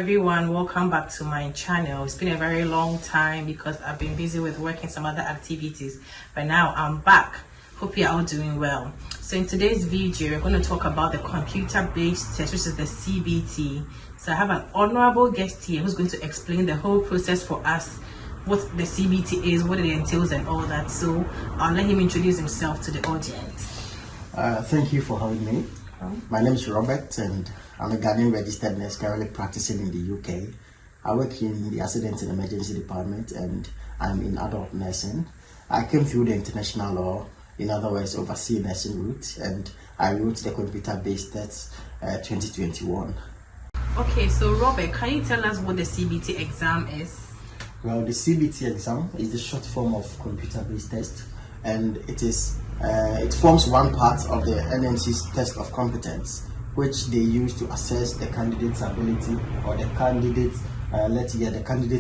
everyone, welcome back to my channel. It's been a very long time because I've been busy with work and some other activities, but now I'm back. Hope you're all doing well. So in today's video, we're going to talk about the computer-based test, which is the CBT. So I have an honorable guest here who's going to explain the whole process for us, what the CBT is, what it entails and all that. So I'll let him introduce himself to the audience. Thank you for having me. My name is Robert and I'm a Ghanaian registered nurse currently practicing in the UK. I work in the Accident and Emergency Department and I'm in adult nursing. I came through the international law, in other words, overseas nursing route, and I wrote the computer-based test 2021. Okay, so Robert, can you tell us what the CBT exam is? Well, the CBT exam is the short form of computer-based test, and it forms one part of the NMC's test of competence, which they use to assess the candidate's ability or the candidate's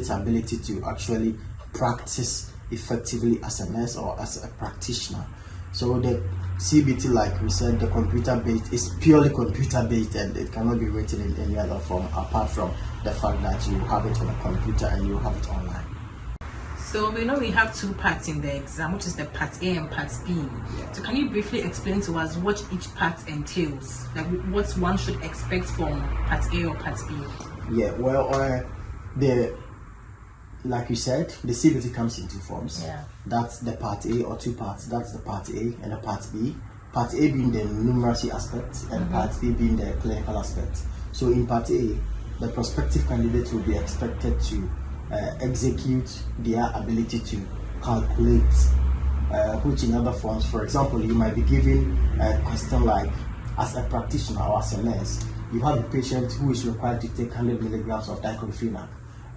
ability to actually practice effectively as a nurse or as a practitioner. So the CBT, like we said, the computer-based is purely computer-based and it cannot be written in any other form apart from the fact that you have it on a computer and you have it online. So we know we have two parts in the exam, which is the part A and part B. Yeah. So can you briefly explain to us what each part entails? Like what one should expect from part A or part B? Yeah, well, like you said, the CBT comes in two forms. Yeah. That's the part A, or two parts. That's the part A and the part B. Part A being the numeracy aspect and part B being the clinical aspect. So in part A, the prospective candidate will be expected to execute their ability to calculate, which in other forms, for example, you might be given a question like, as a practitioner or as a nurse, you have a patient who is required to take 100 milligrams of diclofenac,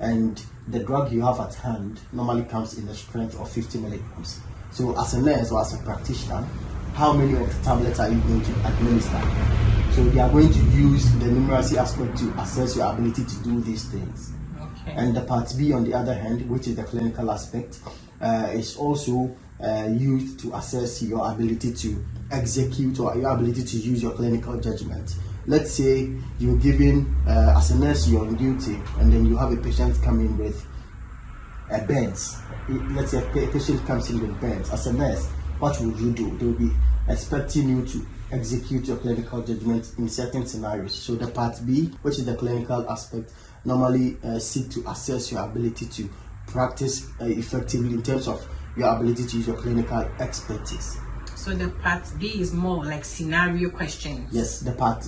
and the drug you have at hand normally comes in the strength of 50 milligrams. So as a nurse or as a practitioner, how many of the tablets are you going to administer? So they are going to use the numeracy aspect to assess your ability to do these things. Okay. And the part B, on the other hand, which is the clinical aspect, is also used to assess your ability to execute or your ability to use your clinical judgment. Let's say you're given, as a nurse, you're on duty, and then you have a patient coming with a burns. Let's say a patient comes in with burns. As a nurse, what would you do? They will be expecting you to execute your clinical judgment in certain scenarios. So the part B, which is the clinical aspect, normally seek to assess your ability to practice effectively in terms of your ability to use your clinical expertise. So the part B is more like scenario questions. Yes, the part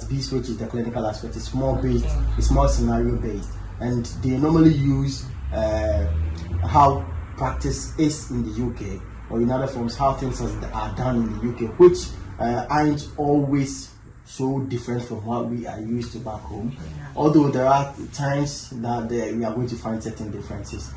B, which is the clinical aspect, is more based. Okay. It's more scenario based, and they normally use how practice is in the UK, or in other forms, how things are done in the UK, which aren't always so different from what we are used to back home. Yeah. Although there are times that we are going to find certain differences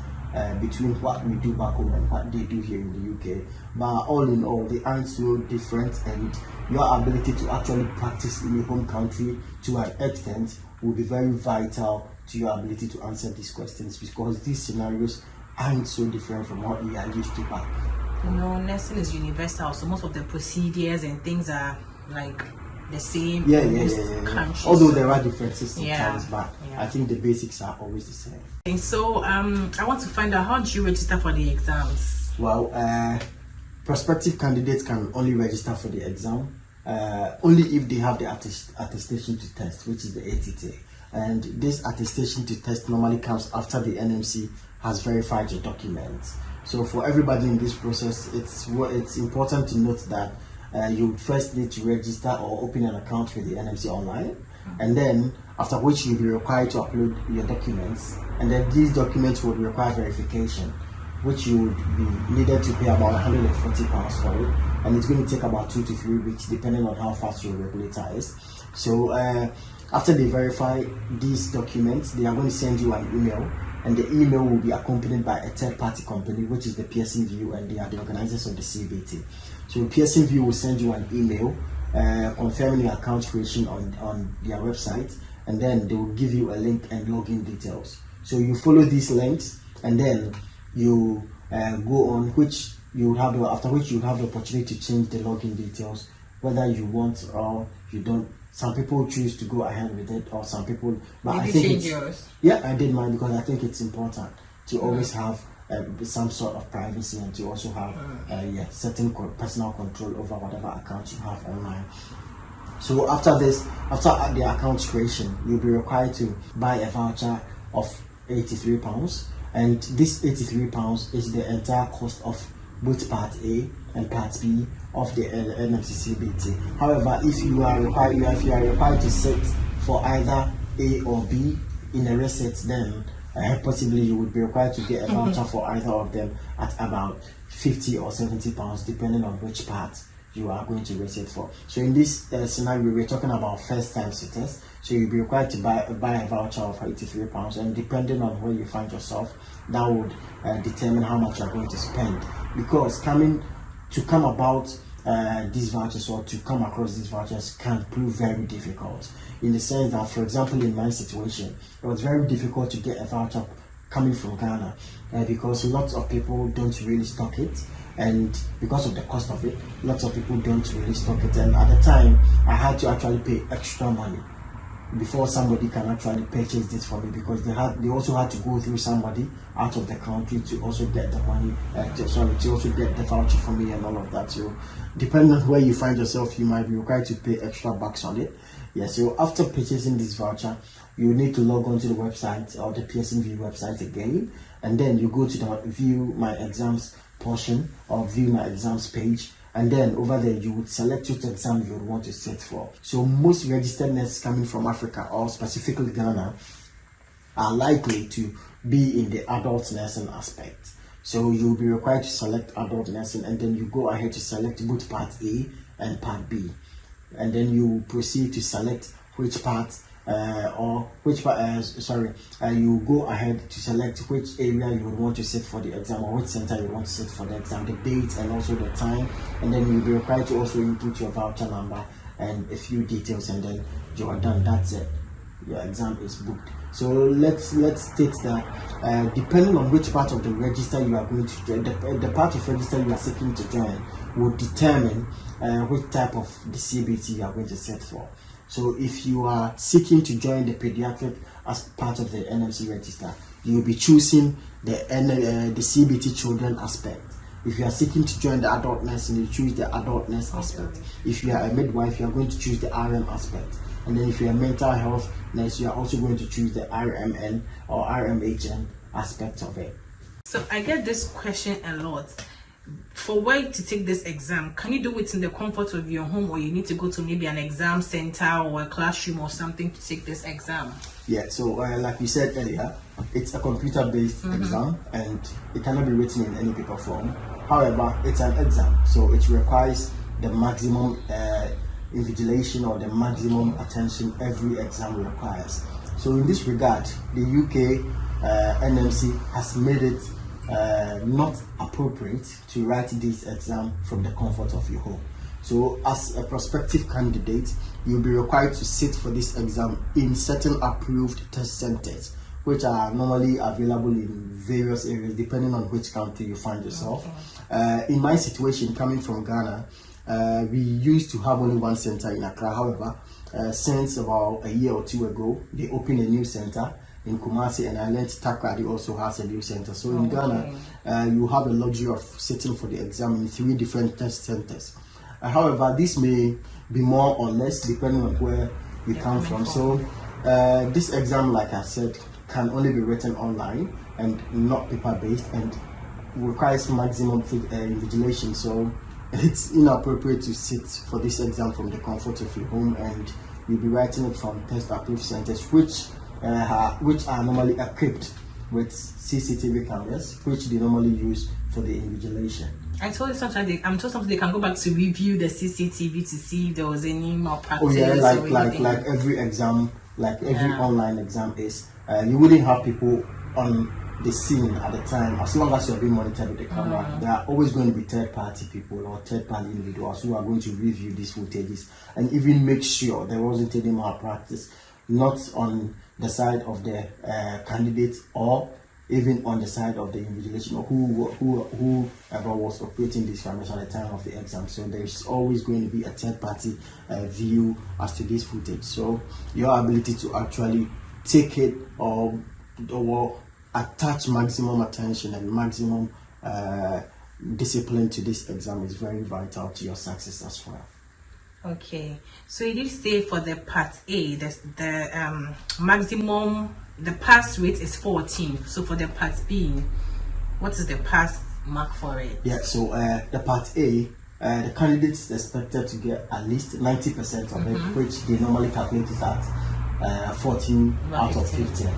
between what we do back home and what they do here in the UK, but all in all, they aren't so different, and your ability to actually practice in your home country to an extent will be very vital to your ability to answer these questions, because these scenarios aren't so different from what we are used to back. You know, nursing is universal, so most of the procedures and things are like the same in most countries. Although there are differences sometimes, but I think the basics are always the same. And so I want to find out, how do you register for the exams? Well, prospective candidates can only register for the exam only if they have the attestation to test, which is the ATT. And this attestation to test normally comes after the NMC has verified your documents. So for everybody in this process, it's important to note that you first need to register or open an account with the NMC online, and then after which you'll be required to upload your documents, and then these documents would require verification, which you would be needed to pay about £140 for it, and it's going to take about 2 to 3 weeks depending on how fast your regulator is. So after they verify these documents, they are going to send you an email, and the email will be accompanied by a third-party company, which is the Pearson VUE, and they are the organizers of the CBT. So Pearson VUE will send you an email confirming your account creation on their website, and then they will give you a link and login details. So you follow these links, and then you go on, after which you have the opportunity to change the login details, whether you want or you don't some people choose to go ahead with it, or some people. But Did I you think change it's, yours? yeah, I did mine because I think it's important to always have some sort of privacy, and to also have certain personal control over whatever account you have online. So after the account creation, you'll be required to buy a voucher of £83, and this £83 is the entire cost of both Part A and Part B of the NMC-CBT. However, if you are required to sit for either A or B in a receipt, then possibly you would be required to get a voucher for either of them at about £50 or £70, depending on which part you are going to receipt for. So in this scenario, we're talking about first time sitters, so you'll be required to buy a voucher of £83, and depending on where you find yourself, that would determine how much you're going to spend, because come about these vouchers, or to come across these vouchers, can prove very difficult, in the sense that, for example, in my situation, it was very difficult to get a voucher coming from Ghana, because lots of people don't really stock it, and because of the cost of it, lots of people don't really stock it. And at the time, I had to actually pay extra money before somebody can actually purchase this for me, because they also had to go through somebody out of the country to also get the money, to also get the voucher for me and all of that. So depending on where you find yourself, you might be required to pay extra bucks on it. Yeah, so after purchasing this voucher, you need to log on to the website, or the Pearson VUE website again, and then you go to the view my exams portion, or view my exams page, and then over there you would select which exam you would want to sit for. So most registered nurses coming from Africa, or specifically Ghana, are likely to be in the adult nursing aspect. So you'll be required to select adult nursing, and then you go ahead to select both Part A and Part B, and then you proceed to select which part you go ahead to select which area you would want to sit for the exam, or which center you want to sit for the exam, the date and also the time, and then you'll be required to also input your voucher number and a few details, and then you are done. That's it. Your exam is booked. So let's state that depending on which part of the register you are going to join, the part of register you are seeking to join will determine which type of the CBT you are going to sit for. So if you are seeking to join the pediatric as part of the NMC register, you will be choosing the CBT children aspect. If you are seeking to join the adult nursing, you choose the adult nurse aspect. If you are a midwife, you are going to choose the RM aspect. And then if you are a mental health nurse, you are also going to choose the RMN or RMHN aspect of it. So I get this question a lot. For where to take this exam, can you do it in the comfort of your home, or you need to go to maybe an exam center or a classroom or something to take this exam? Yeah, so like we said earlier, it's a computer-based exam, and it cannot be written in any paper form. However, it's an exam, so it requires the maximum invigilation, or the maximum attention every exam requires. So in this regard, the UK NMC has made it not appropriate to write this exam from the comfort of your home. So as a prospective candidate, you'll be required to sit for this exam in certain approved test centers, which are normally available in various areas depending on which country you find yourself. In my situation, coming from Ghana, we used to have only one center in Accra. However, since about a year or two ago, they opened a new center in Kumasi, and I learned Takrady also has a new center. So in Ghana, you have the luxury of sitting for the exam in 3 different test centers. However, this may be more or less depending on where you come from. So this exam, like I said, can only be written online and not paper-based, and requires maximum invigilation. So it's inappropriate to sit for this exam from the comfort of your home, and you'll be writing it from test-approved centers, which are normally equipped with CCTV cameras, which they normally use for the invigilation. I told you sometimes they can go back to review the CCTV to see if there was any malpractice. Oh yeah, like every exam, like every online exam is. You wouldn't have people on the scene at the time. As long as you're being monitored with the camera, there are always going to be third-party people or third-party individuals who are going to review these footages and even make sure there wasn't any malpractice, not on the side of the candidate or even on the side of the invigilation or whoever was operating this cameras at the time of the exam. So there's always going to be a third party view as to this footage. So your ability to actually take it or attach maximum attention and maximum discipline to this exam is very vital to your success as well. Okay, so you did say for the part A, the maximum, the pass rate is 14. So for the part B, what is the pass mark for it? Yeah, so the part A, the candidate is expected to get at least 90% of it, which they normally calculate it at 14 out of 15.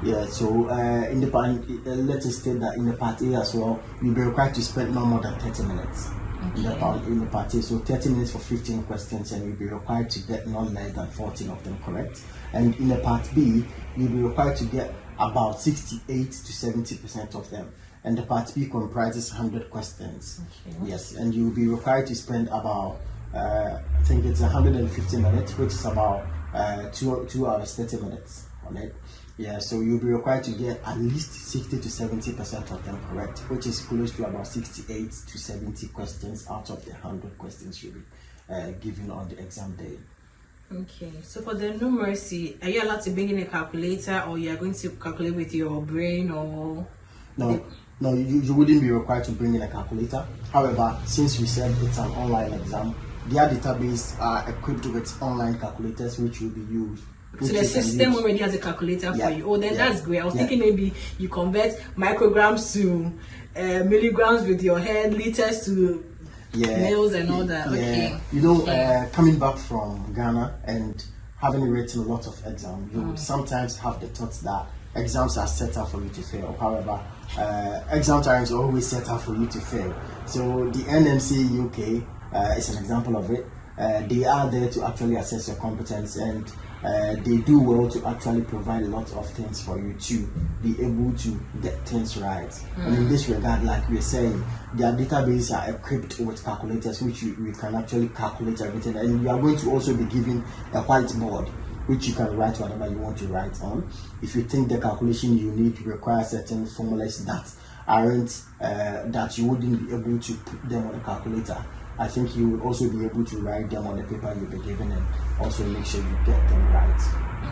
Yeah, so in the part, let us state that in the part A as well, you'll be required to spend no more than 30 minutes. Okay. In the part A, so 30 minutes for 15 questions, and you'll be required to get not less than 14 of them correct. And in the part B, you'll be required to get about 68 to 70% of them. And the part B comprises 100 questions. Okay. Yes, and you'll be required to spend about, I think it's 150 minutes, which is about 2 hours 30 minutes on it. Yeah, so you'll be required to get at least 60 to 70% of them correct, which is close to about 68 to 70 questions out of the 100 questions you'll be given on the exam day. Okay, so for the numeracy, are you allowed to bring in a calculator, or you are going to calculate with your brain, or? No, you wouldn't be required to bring in a calculator. However, since we said it's an online exam, their database are equipped with online calculators which will be used. So the system already has a calculator for you. Oh, then that's great. I was thinking maybe you convert micrograms to milligrams with your head, liters to mils and all that. Okay. You know, coming back from Ghana and having written a lot of exams, you would sometimes have the thoughts that exams are set up for you to fail. However, exams aren't always set up for you to fail. So the NMC UK is an example of it. They are there to actually assess your competence, and they do well to actually provide a lot of things for you to be able to get things right. And in this regard, like we're saying, their database are equipped with calculators which we can actually calculate everything, and you are going to also be given a whiteboard which you can write whatever you want to write on. If you think the calculation you need requires certain formulas that aren't that you wouldn't be able to put them on a calculator, I think you will also be able to write them on the paper you'll be given and also make sure you get them right.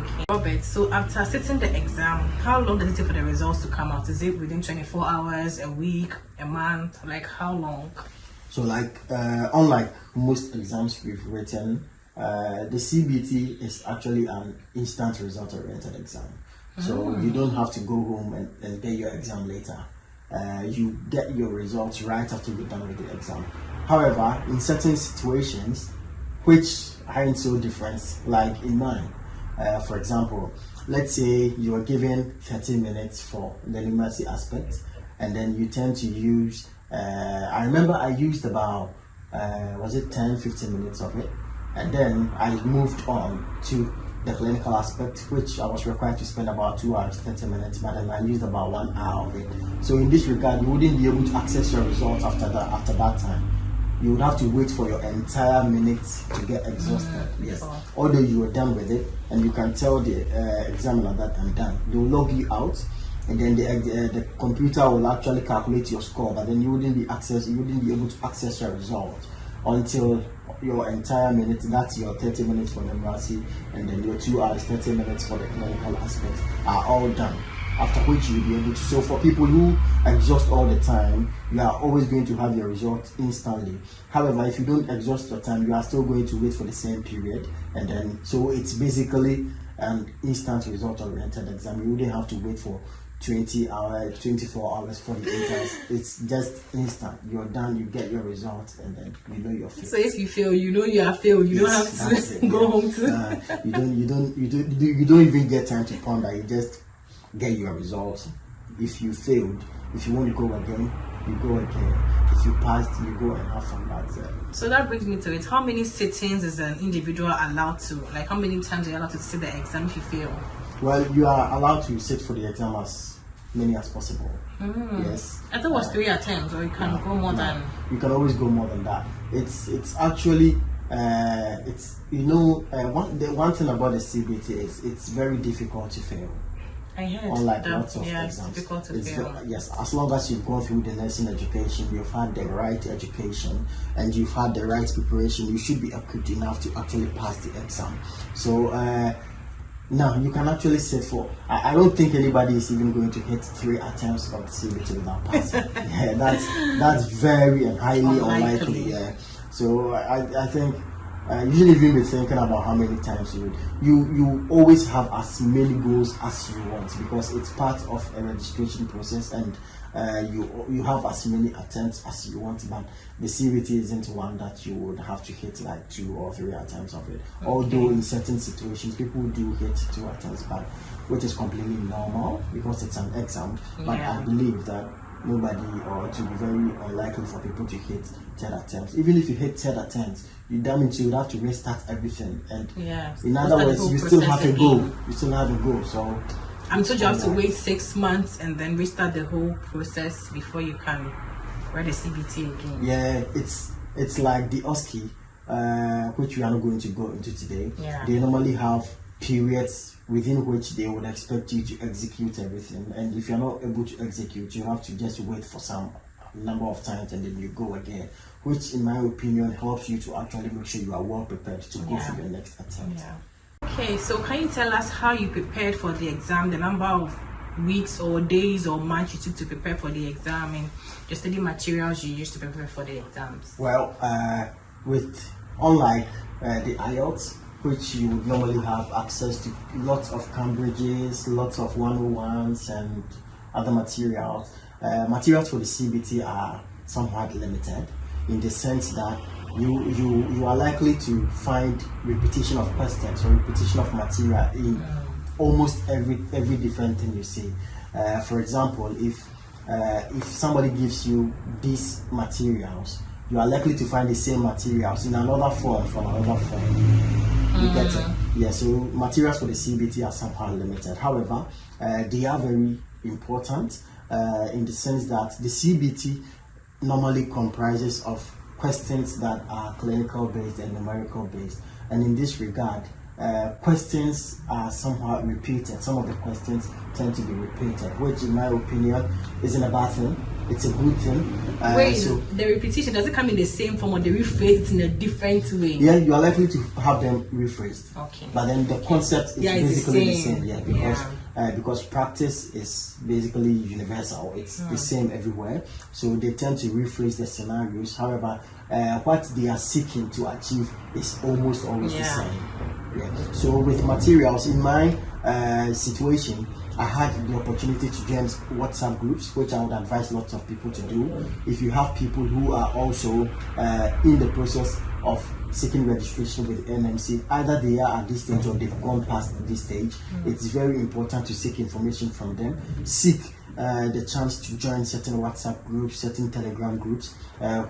Okay. Robert, so after sitting the exam, how long does it take for the results to come out? Is it within 24 hours, a week, a month? Like how long? So like, unlike most exams we've written, the CBT is actually an instant result oriented exam. So you don't have to go home and get your exam later. You get your results right after you're done with the exam. However, in certain situations, which aren't so different, like in mine, for example, let's say you are given 30 minutes for the numeracy aspect, and then you tend to use, I remember I used about, was it 10-15 minutes of it, and then I moved on to the clinical aspect, which I was required to spend about 2 hours 30 minutes, but then I used about 1 hour of it. So in this regard, you wouldn't be able to access your results after that time. You would have to wait for your entire minutes to get exhausted. Yes. Although you were done with it, and you can tell the examiner that I'm done. They will log you out, and then the computer will actually calculate your score, but then you wouldn't be able to access your result until your entire minute. That's your 30 minutes for numeracy, and then your 2 hours 30 minutes for the clinical aspects are all done. After which you'll be able to. So for people who exhaust all the time, you are always going to have your result instantly. However, if you don't exhaust your time, you are still going to wait for the same period, and then so it's basically an instant result oriented exam. You wouldn't have to wait for 20 hours, 24 hours, 48 hours. It's just instant. You're done, you get your results, and then you know you're failed. So if you fail, you know you are failed. You don't have to go home to. You don't even get time to ponder. You just get your results. If you failed, if you want to go again, you go again. If you passed, you go and have fun. That's it. So that brings me to it. How many sittings is an individual allowed to? Like how many times are you allowed to sit the exam if you fail? Well, you are allowed to sit for the exam as many as possible. Yes. I thought it was 3 attempts, or you can go more than. You can always go more than that. It's actually it's one thing about the CBT is it's very difficult to fail. I heard unlike that, lots of yeah, exams. it's difficult to fail. Yes, as long as you've gone through the nursing education, you've had the right education, and you've had the right preparation, you should be equipped enough to actually pass the exam. So now you can actually sit for. I don't think anybody is even going to hit 3 attempts of the CBT without passing. Yeah, that's very and highly unlikely. Yeah. So I think. Usually you'll be thinking about how many times you always have as many goals as you want, because it's part of a registration process, and you have as many attempts as you want, but the CBT isn't one that you would have to hit like 2 or 3 attempts of it. Okay. Although in certain situations people do hit 2 attempts, but which is completely normal because it's an exam. But I believe that nobody, or it will be very unlikely for people to hit 10 attempts. Even if you hit 10 attempts, you would have to restart everything. And in other words, you still have a goal. You still have a goal. So I'm told you have to wait 6 months and then restart the whole process before you can write the CBT again. Yeah, it's like the OSCE, which we are not going to go into today. Yeah. They normally have periods within which they would expect you to execute everything, and if you're not able to execute, you have to just wait for some number of times and then you go again, which in my opinion helps you to actually make sure you are well prepared to go for the next attempt. Okay, so can you tell us how you prepared for the exam, the number of weeks or days or months you took to prepare for the exam, and the study materials you used to prepare for the exams? Well, unlike the IELTS, which you would normally have access to lots of Cambridges, lots of 101s and other materials. Materials for the CBT are somewhat limited, in the sense that you are likely to find repetition of questions or repetition of material in almost every different thing you see. For example, if somebody gives you these materials, you are likely to find the same materials in another form from another form. You get it? Yeah, so materials for the CBT are somehow limited. However, they are very important in the sense that the CBT normally comprises of questions that are clinical based and numerical based. And in this regard, questions are somehow repeated. Some of the questions tend to be repeated, which in my opinion isn't a bad thing. It's a good thing. Wait, so the repetition, does it come in the same form or they rephrase it in a different way? Yeah, you are likely to have them rephrased. Okay. But then the concept is basically the same. Yeah, because practice is basically universal. It's the same everywhere. So they tend to rephrase the scenarios. However, what they are seeking to achieve is almost always the same. Yeah. So with materials, in my situation, I had the opportunity to join WhatsApp groups, which I would advise lots of people to do. If you have people who are also in the process of seeking registration with NMC, either they are at this stage or they've gone past this stage, it's very important to seek information from them. Seek the chance to join certain WhatsApp groups, certain Telegram groups,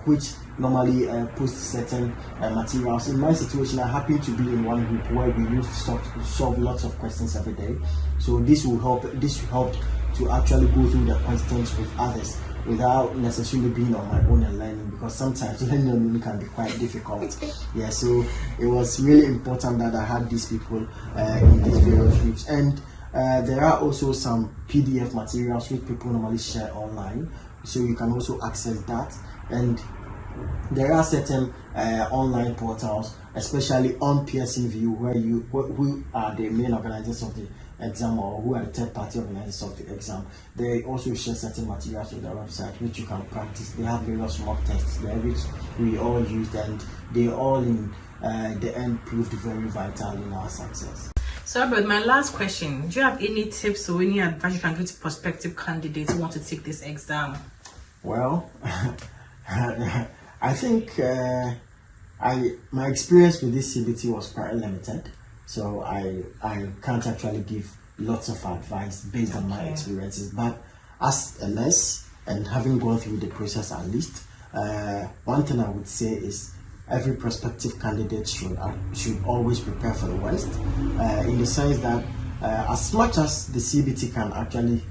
which normally post certain materials. In my situation, I happen to be in one group where we used to solve lots of questions every day. So this will help to actually go through the questions with others without necessarily being on my own and learning, because sometimes learning alone can be quite difficult. Yeah, so it was really important that I had these people in these various groups. And there are also some PDF materials which people normally share online, so you can also access that. And there are certain online portals, especially on Pearson View, where who are the main organizers of the exam, or who are the third-party organizers of the exam. They also share certain materials on their website which you can practice. They have various mock tests there which we all used, and they all in the end proved very vital in our success. So Albert, my last question, do you have any tips or any advice you can give to prospective candidates who want to take this exam? Well, I think my experience with this CBT was quite limited, so I can't actually give lots of advice based on my experiences. But as a nurse and having gone through the process at least, one thing I would say is every prospective candidate should always prepare for the worst, in the sense that as much as the CBT can actually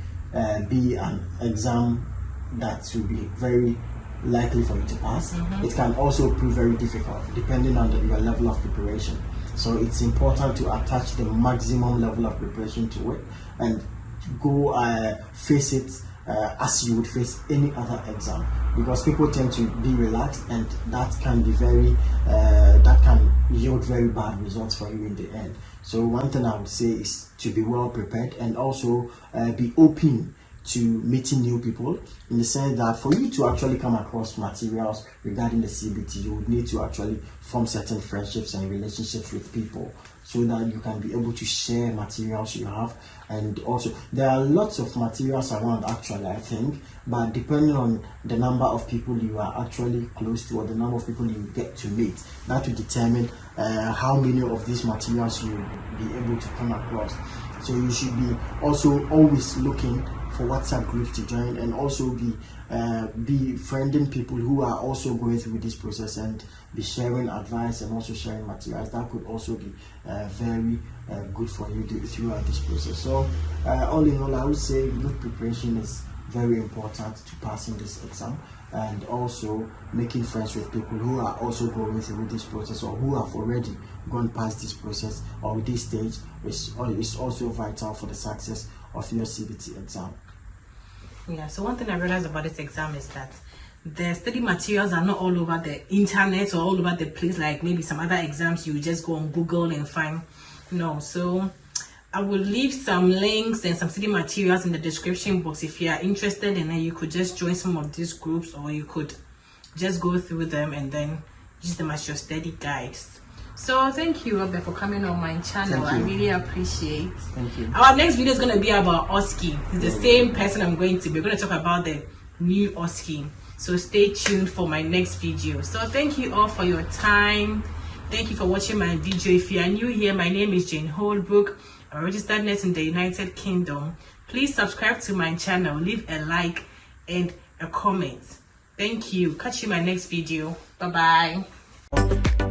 be an exam that will be very likely for you to pass, it can also prove very difficult depending on your level of preparation. So it's important to attach the maximum level of preparation to it and go face it as you would face any other exam, because people tend to be relaxed, and that can be that can yield very bad results for you in the end. So one thing I would say is to be well prepared, and also be open to meeting new people, in the sense that for you to actually come across materials regarding the CBT, you would need to actually form certain friendships and relationships with people, so that you can be able to share materials you have. And also there are lots of materials around actually, I think, but depending on the number of people you are actually close to, or the number of people you get to meet, that will determine how many of these materials you will be able to come across. So you should be also always looking for WhatsApp groups to join, and also be friending people who are also going through this process, and be sharing advice and also sharing materials. That could also be very good for you throughout this process. So all in all, I would say good preparation is very important to passing this exam, and also making friends with people who are also going through this process, or who have already gone past this process or this stage, is also vital for the success of your CBT exam. Yeah, so one thing I realized about this exam is that the study materials are not all over the internet or all over the place, like maybe some other exams you just go on Google and find. No, so I will leave some links and some study materials in the description box if you are interested, and then you could just join some of these groups, or you could just go through them and then use them as your study guides. So thank you, Robert, for coming on my channel. I really appreciate. Thank you. Our next video is going to be about OSCE. It's the same person I'm going to be. We're going to talk about the new OSCE. So stay tuned for my next video. So thank you all for your time. Thank you for watching my video. If you are new here, my name is Jane Holbrook. I'm a registered nurse in the United Kingdom. Please subscribe to my channel, leave a like and a comment. Thank you. Catch you in my next video. Bye bye.